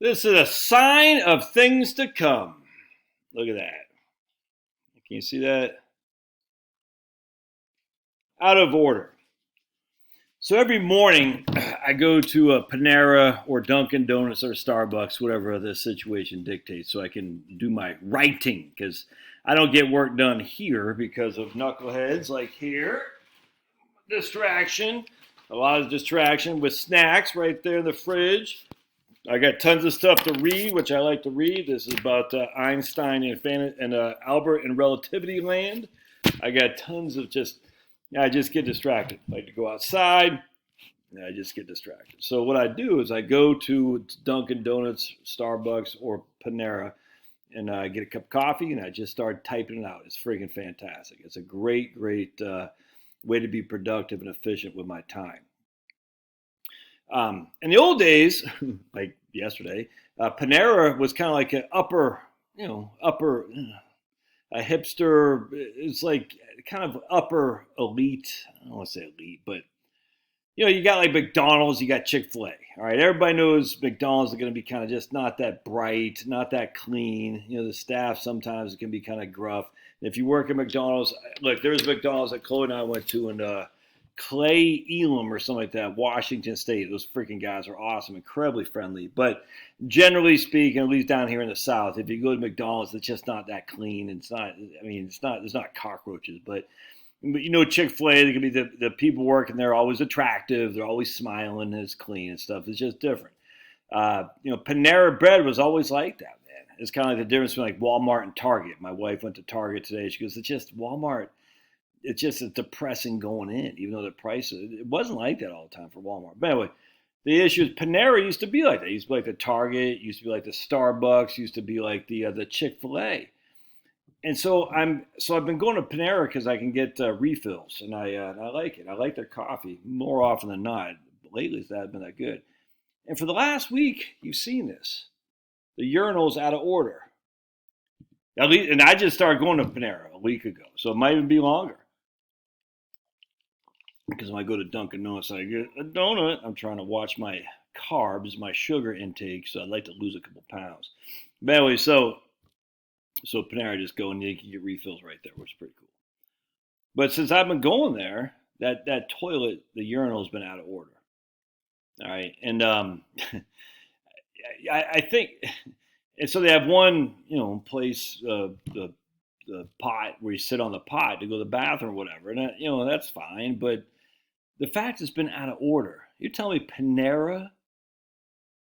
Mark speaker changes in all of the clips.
Speaker 1: This is a sign of things to come. Look at that. Can you see that? Out of order. So every morning I go to a Panera or Dunkin' Donuts or Starbucks, whatever the situation dictates, so I can do my writing because I don't get work done here because of knuckleheads like here. Distraction. A lot of distraction with snacks right there in the fridge. I got tons of stuff to read, which I like to read. This is about Einstein and Albert in relativity land. I got tons of I just get distracted. I like to go outside, and I just get distracted. So what I do is I go to Dunkin' Donuts, Starbucks, or Panera, and I get a cup of coffee, and I just start typing it out. It's freaking fantastic. It's a great way to be productive and efficient with my time. In the old days, like yesterday, Panera was kind of like an a hipster. It's like kind of upper elite. I don't want to say elite, but you got like McDonald's, you got Chick-fil-A. All right, everybody knows McDonald's is going to be kind of just not that bright, not that clean. The staff sometimes can be kind of gruff. And if you work at McDonald's, look, there's McDonald's that Chloe and I went to in Clay Elam or something like that, Washington State. Those freaking guys are awesome, incredibly friendly. But generally speaking, at least down here in the South, if you go to McDonald's, it's just not that clean. There's not cockroaches, but Chick-fil-A, they can be the people working there are always attractive. They're always smiling. And it's clean and stuff. It's just different. Panera Bread was always like that, man. It's kind of like the difference between like Walmart and Target. My wife went to Target today. She goes, it's just Walmart. It's just depressing going in, even though the prices, it wasn't like that all the time for Walmart. But anyway, the issue is Panera used to be like that. It used to be like the Target, used to be like the Starbucks, used to be like the Chick-fil-A. And so I've been going to Panera because I can get refills, and I like it. I like their coffee more often than not. Lately, it's not been that good. And for the last week, you've seen this. The urinal's out of order. At least, and I just started going to Panera a week ago, so it might even be longer. Because when I go to Dunkin' Donuts, I get a donut. I'm trying to watch my carbs, my sugar intake, so I'd like to lose a couple pounds. But anyway, so Panera, just go and you can get refills right there, which is pretty cool. But since I've been going there, that toilet, the urinal's been out of order. All right, and I think, and so they have one place, the pot where you sit on the pot to go to the bathroom or whatever, and that's fine, but the fact it's been out of order. You're telling me Panera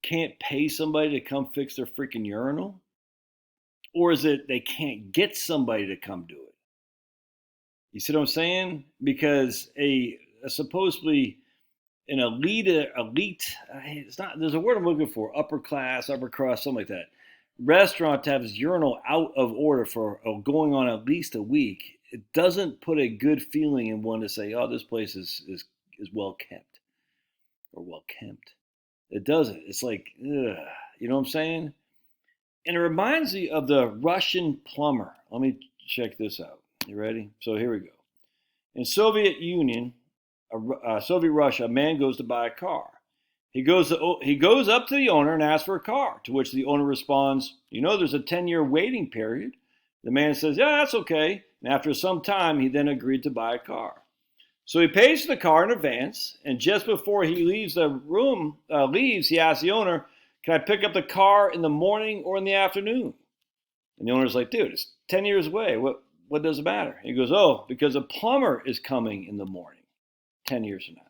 Speaker 1: can't pay somebody to come fix their freaking urinal? Or is it they can't get somebody to come do it? You see what I'm saying? Because a supposedly an elite, it's not, there's a word I'm looking for, upper class, upper crust, something like that. Restaurant to have his urinal out of order for going on at least a week, it doesn't put a good feeling in one to say, oh, this place is well kept or well kempt. It doesn't. It's like, ugh, you know what I'm saying? And it reminds me of the Russian plumber. Let me check this out. You ready? So here we go. In Soviet Russia, a man goes to buy a car. He goes up to the owner and asks for a car, to which the owner responds, there's a 10-year waiting period. The man says, yeah, that's okay. And after some time, he then agreed to buy a car. So he pays for the car in advance, and just before he leaves the room, he asks the owner, can I pick up the car in the morning or in the afternoon? And the owner's like, dude, it's 10 years away. What does it matter? He goes, oh, because a plumber is coming in the morning 10 years from now.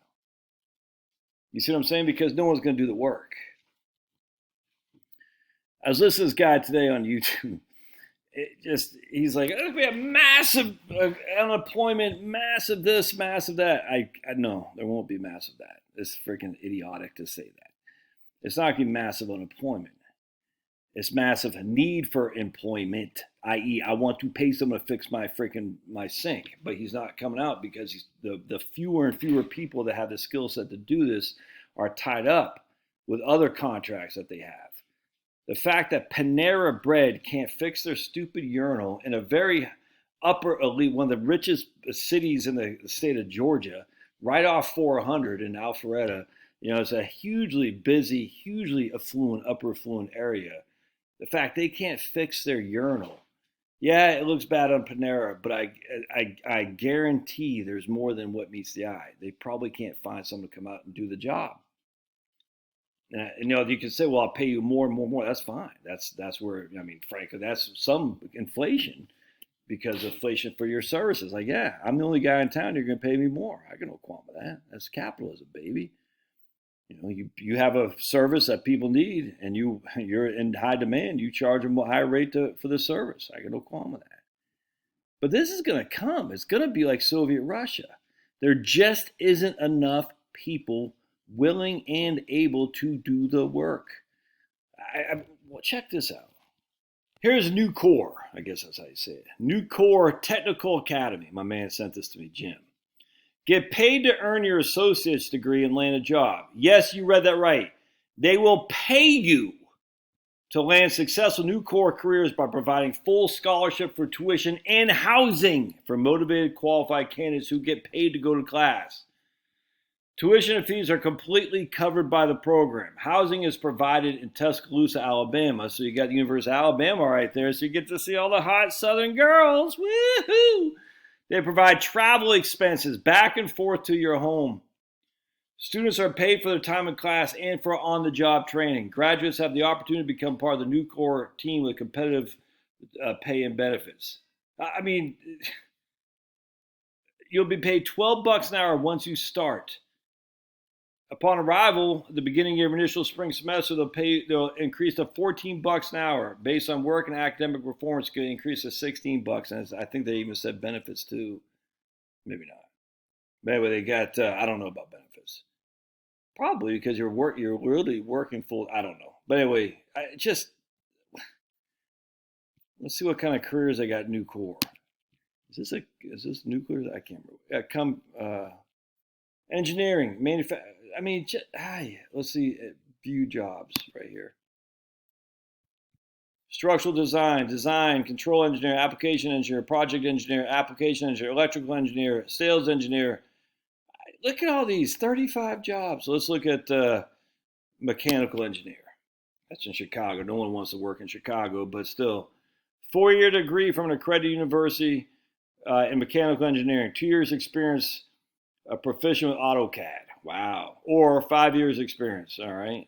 Speaker 1: You see what I'm saying? Because no one's going to do the work. I was listening to this guy today on YouTube. He's like, we have massive unemployment, massive this, massive that. I no, there won't be massive that. It's freaking idiotic to say that. It's not going to be massive unemployment. It's massive need for employment, i.e., I want to pay someone to fix my sink, but he's not coming out because the fewer and fewer people that have the skill set to do this are tied up with other contracts that they have. The fact that Panera Bread can't fix their stupid urinal in a very upper elite, one of the richest cities in the state of Georgia, right off 400 in Alpharetta, It's a hugely busy, hugely affluent, upper affluent area. The fact they can't fix their urinal. Yeah, it looks bad on Panera, but I guarantee there's more than what meets the eye. They probably can't find someone to come out and do the job. And you can say, "Well, I'll pay you more and more and more." That's fine. That's where frankly, that's some inflation because of inflation for your services. Like, yeah, I'm the only guy in town. You're going to pay me more. I got no qualm with that. That's capitalism, baby. You have a service that people need, and you're in high demand. You charge them a higher rate for the service. I got no qualm with that. But this is going to come. It's going to be like Soviet Russia. There just isn't enough people willing and able to do the work. Well, check this out. Here's Nucor. I guess that's how you say it. Nucor Technical Academy. My man sent this to me, Jim. Get paid to earn your associate's degree and land a job. Yes, you read that right. They will pay you to land successful Nucor careers by providing full scholarship for tuition and housing for motivated, qualified candidates who get paid to go to class. Tuition and fees are completely covered by the program. Housing is provided in Tuscaloosa, Alabama. So you got the University of Alabama right there. So you get to see all the hot Southern girls. Woohoo! They provide travel expenses back and forth to your home. Students are paid for their time in class and for on-the-job training. Graduates have the opportunity to become part of the Nucor team with competitive pay and benefits. You'll be paid $12 an hour once you start. Upon arrival, at the beginning of your initial spring semester, they'll increase to $14 an hour. Based on work and academic performance, it could increase to $16. And I think they even said benefits too. Maybe not. But anyway, they got, I don't know about benefits. Probably because you're really working full, I don't know. But anyway, let's see what kind of careers they got Nucor. Is this nuclear? I can't remember. Engineering, manufacturing. Let's see, view jobs right here. Structural design, control engineer, application engineer, project engineer, application engineer, electrical engineer, sales engineer. Look at all these, 35 jobs. So let's look at mechanical engineer. That's in Chicago. No one wants to work in Chicago, but still. 4-year degree from an accredited university in mechanical engineering. 2 years experience, proficient with AutoCAD. Wow. Or 5 years experience. All right.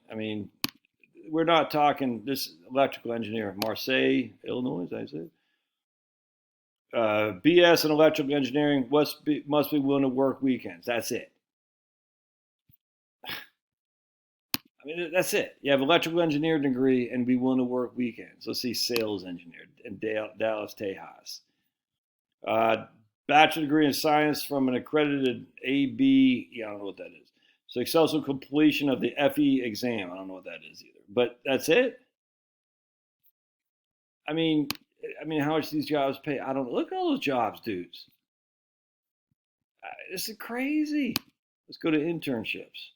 Speaker 1: We're not talking this electrical engineer, Marseille, Illinois, as I said. BS in electrical engineering must be willing to work weekends. That's it. That's it. You have electrical engineering degree and be willing to work weekends. Let's see, sales engineer in Dallas, Tejas. Bachelor degree in science from an accredited AB. I don't know what that is. Successful completion of the FE exam. I don't know what that is either. But that's it. How much these jobs pay? I don't know. Look at all those jobs, dudes. This is crazy. Let's go to internships.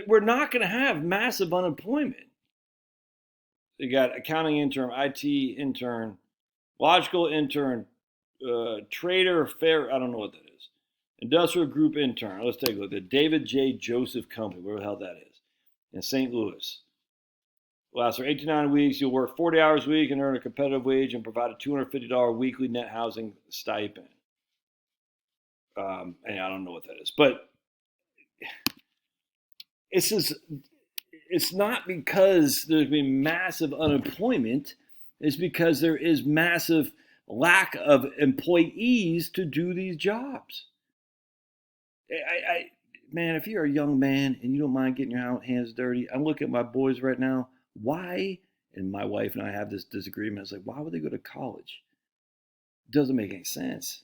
Speaker 1: We're not going to have massive unemployment. You got accounting intern, IT intern, logical intern, trader, fair. I don't know what that is. Industrial group intern. Let's take a look. The David J. Joseph Company, where the hell that is, in St. Louis. Lasts for 8 to 9 weeks. You'll work 40 hours a week and earn a competitive wage and provide a $250 weekly net housing stipend. And I don't know what that is, but it's not because there's been massive unemployment. It's because there is massive lack of employees to do these jobs. Man, if you're a young man and you don't mind getting your hands dirty, I'm looking at my boys right now. Why? And my wife and I have this disagreement. It's like, why would they go to college? It doesn't make any sense.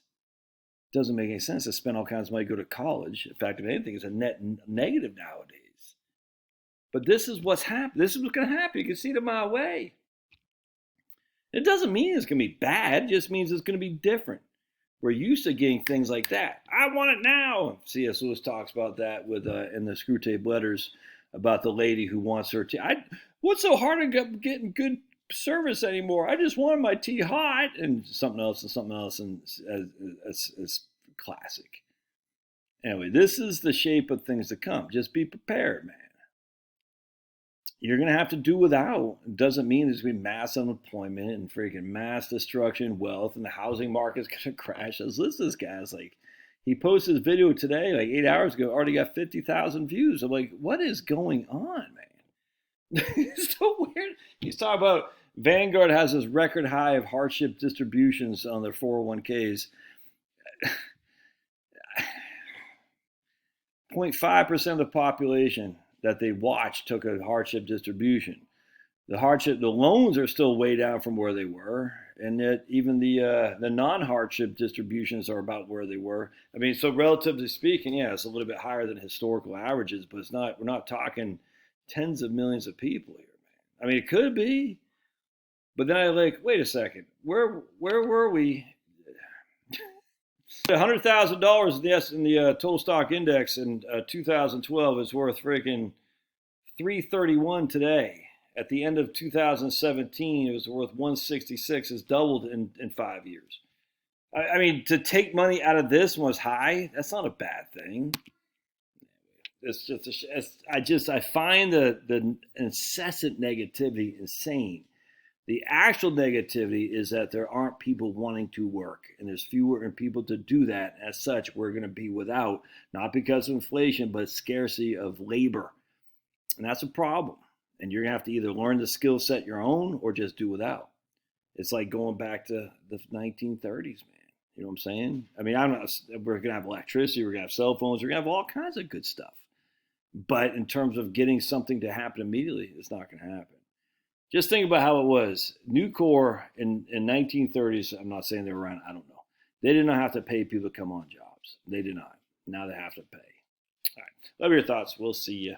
Speaker 1: It doesn't make any sense to spend all kinds of money to go to college. In fact, if anything, it's a net negative nowadays. But this is what's happening. This is what's going to happen. You can see it a mile away. It doesn't mean it's going to be bad. It just means it's going to be different. We're used to getting things like that. I want it now. C.S. Lewis talks about that with in the Screwtape Letters about the lady who wants her tea. What's so hard to getting good service anymore? I just wanted my tea hot, and something else, and it's classic. Anyway, this is the shape of things to come. Just be prepared, man. You're going to have to do without. It doesn't mean there's going to be mass unemployment and freaking mass destruction, wealth, and the housing market's going to crash. Let's listen to this guy. It's like, he posted his video today, like 8 hours ago, already got 50,000 views. I'm like, what is going on, man? It's so weird. He's talking about Vanguard has this record high of hardship distributions on their 401ks. 0.5% of the population that they watched took a hardship distribution. The loans are still way down from where they were, and yet even the non-hardship distributions are about where they were. I mean, so relatively speaking, yeah, it's a little bit higher than historical averages, but it's not. We're not talking tens of millions of people here, man. I mean, it could be, but then I like, wait a second, where were we? $100,000 in the total stock index in 2012 is worth freaking 331 today. At the end of 2017, it was worth 166. It's doubled in 5 years. I mean, to take money out of this was high. That's not a bad thing. It's just I find the incessant negativity insane. The actual negativity is that there aren't people wanting to work, and there's fewer people to do that. As such, we're going to be without, not because of inflation, but scarcity of labor. And that's a problem. And you're going to have to either learn the skill set your own or just do without. It's like going back to the 1930s, man. You know what I'm saying? I mean, we're going to have electricity, we're going to have cell phones, we're going to have all kinds of good stuff. But in terms of getting something to happen immediately, it's not going to happen. Just think about how it was. Nucor in 1930s, I'm not saying they were around, I don't know. They did not have to pay people to come on jobs. They did not. Now they have to pay. All right. Love your thoughts. We'll see you.